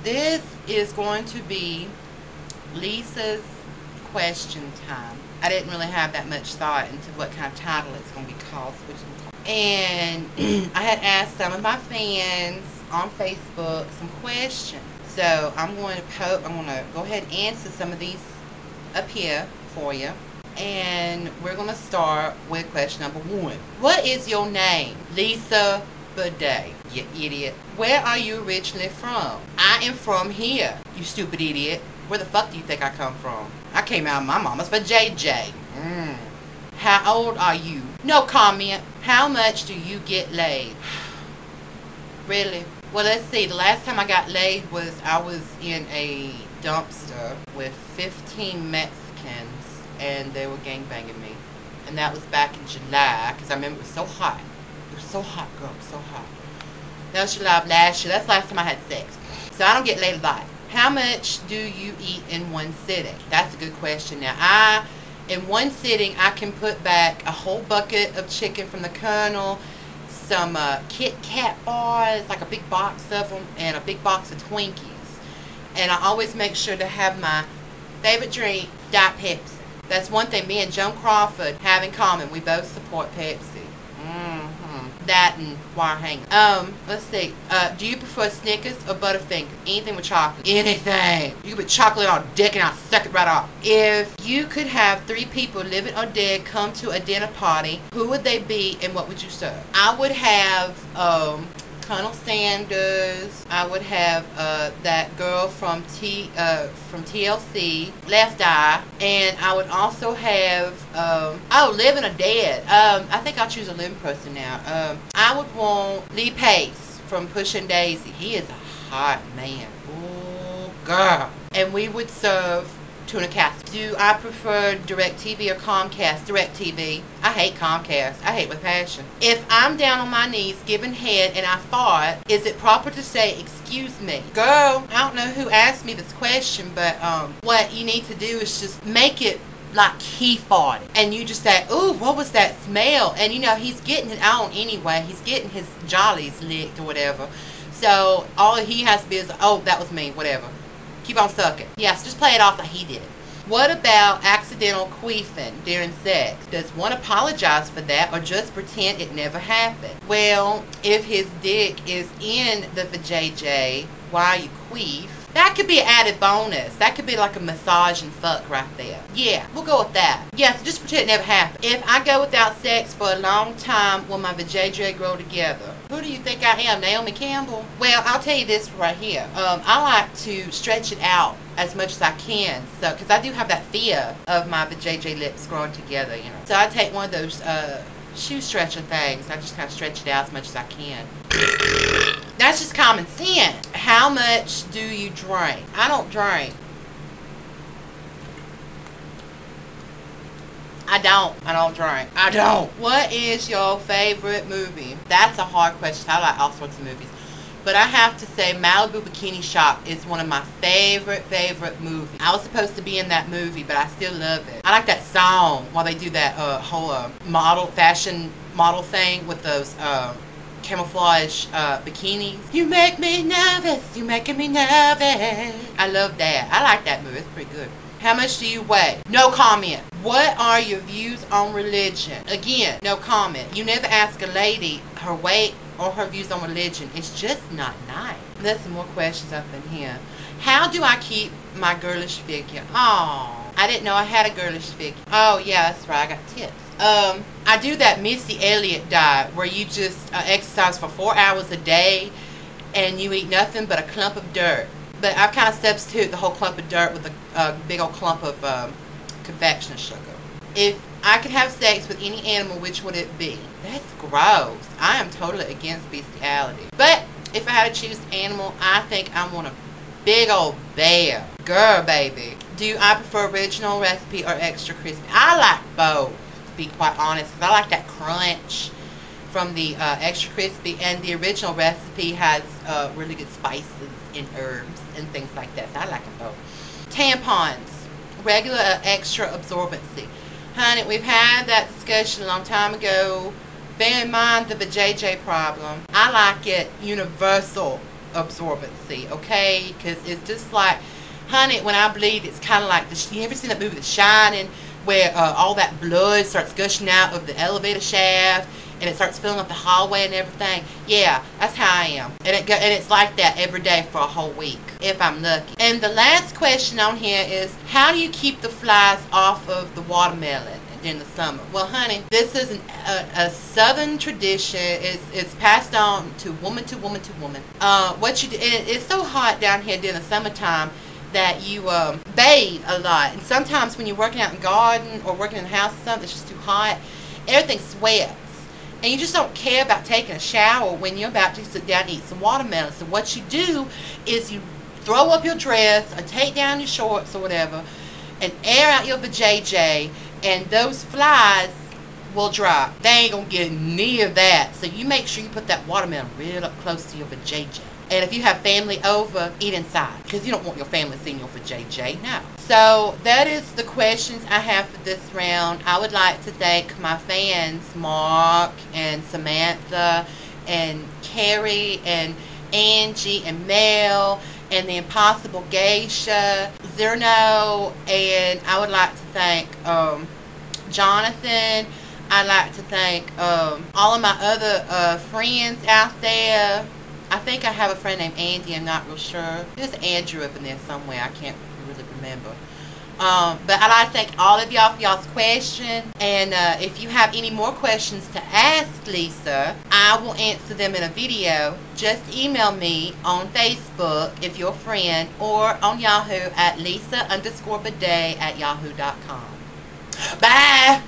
This is going to be Lisa's question time. I didn't really have that much thought into what kind of title it's going to be called. And I had asked some of my fans on Facebook some questions. So I'm going to go ahead and answer some of these up here for you. And we're going to start with question number 1. What is your name? Lisa Bidet, you idiot. Where are you originally from? I am from here, you stupid idiot. Where the fuck do you think I come from? I came out of my mama's vajayjay. How old are you? No comment. How much do you get laid? Really? Well, let's see. The last time I got laid I was in a dumpster with 15 Mexicans, and they were gangbanging me. And that was back in July, because I remember it was so hot. It was so hot, girl. It was so hot. That was July of last year. That's the last time I had sex. So I don't get laid a lot. How much do you eat in one sitting? That's a good question. Now, in one sitting, I can put back a whole bucket of chicken from the Colonel, some Kit Kat bars, like a big box of them, and a big box of Twinkies. And I always make sure to have my favorite drink, Diet Pepsi. That's one thing me and Joan Crawford have in common. We both support Pepsi. That and wire hanger. Let's see. Do you prefer Snickers or Butterfinger? Anything with chocolate. Anything. You can put chocolate on dick and I'll suck it right off. If you could have 3 people, living or dead, come to a dinner party, who would they be and what would you serve? I would have Colonel Sanders. I would have that girl from TLC, Left Eye, and I would also have living or dead. I think I'll choose a living person now. I would want Lee Pace from Pushing Daisy. He is a hot man. Ooh, girl. And we would serve tuna casserole. Do I prefer DirecTV or Comcast? DirecTV. I hate Comcast. I hate with passion. If I'm down on my knees giving head and I fart, is it proper to say, excuse me? Girl, I don't know who asked me this question, but what you need to do is just make it like he farted. And you just say, ooh, what was that smell? And you know, he's getting it on anyway. He's getting his jollies licked or whatever. So all he has to be is, oh, that was me, whatever. Keep on sucking. Yes, just play it off like he did it. What about accidental queefing during sex? Does one apologize for that or just pretend it never happened? Well, if his dick is in the vajayjay while you queef, that could be an added bonus. That could be like a massage and fuck right there. Yeah, we'll go with that. Yeah, so just pretend it never happened. If I go without sex for a long time, will my vajayjay grow together? Who do you think I am, Naomi Campbell? Well, I'll tell you this right here. I like to stretch it out as much as I can, so because I do have that fear of my vajayjay lips growing together, you know. So I take one of those shoe stretcher things. I just kind of stretch it out as much as I can. That's just common sense. How much do you drink? I don't drink. I don't drink. I don't. What is your favorite movie? That's a hard question. I like all sorts of movies. But I have to say Malibu Bikini Shop is one of my favorite movies. I was supposed to be in that movie, but I still love it. I like that song while they do that whole fashion model thing with those camouflage bikinis. You make me nervous. You're making me nervous. I love that. I like that movie. It's pretty good. How much do you weigh? No comment. What are your views on religion? Again, no comment. You never ask a lady her weight or her views on religion. It's just not nice. There's some more questions up in here. How do I keep my girlish figure? Oh, I didn't know I had a girlish figure. Oh, yeah, that's right. I got tips. I do that Missy Elliott diet where you just exercise for 4 hours a day and you eat nothing but a clump of dirt. But I've kind of substituted the whole clump of dirt with a big old clump of confectioner sugar. If I could have sex with any animal, which would it be? That's gross. I am totally against bestiality. But if I had to choose an animal, I think I want a big old bear. Girl, baby. Do I prefer original recipe or extra crispy? I like both, to be quite honest, because I like that crunch from the extra crispy, and the original recipe has really good spices and herbs and things like that, so I like them both. Tampons, regular or extra absorbency. Honey, we've had that discussion a long time ago. Bear in mind the vajayjay problem. I like it universal. absorbency, okay? Because it's just like, honey, when I bleed, it's kind of like, you ever seen that movie The Shining, where all that blood starts gushing out of the elevator shaft, and it starts filling up the hallway and everything? Yeah, that's how I am. And it's like that every day for a whole week, if I'm lucky. And the last question on here is, how do you keep the flies off of the watermelon in the summer? Well, honey, this is a southern tradition. It's passed on to woman to woman to woman. What you do, and it's so hot down here during the summertime that you bathe a lot. And sometimes when you're working out in the garden or working in the house or something, it's just too hot, everything sweats. And you just don't care about taking a shower when you're about to sit down and eat some watermelon. So what you do is you throw up your dress or take down your shorts or whatever and air out your vajayjay, and those flies will drop. They ain't gonna get near that. So you make sure you put that watermelon real up close to your vajayjay. And if you have family over, eat inside, because you don't want your family seeing your vajayjay now. So that is the questions I have for this round. I would like to thank my fans, Mark and Samantha and Carrie and Angie and Mel and the Impossible Geisha, Zerno, and I would like to thank Jonathan. I'd like to thank all of my other friends out there. I think I have a friend named Andy, I'm not real sure. There's Andrew up in there somewhere, I can't really remember. But I'd like to thank all of y'all for y'all's questions. And if you have any more questions to ask Lisa, I will answer them in a video. Just email me on Facebook if you're a friend, or on Yahoo at Lisa_Bidet@yahoo.com. Bye!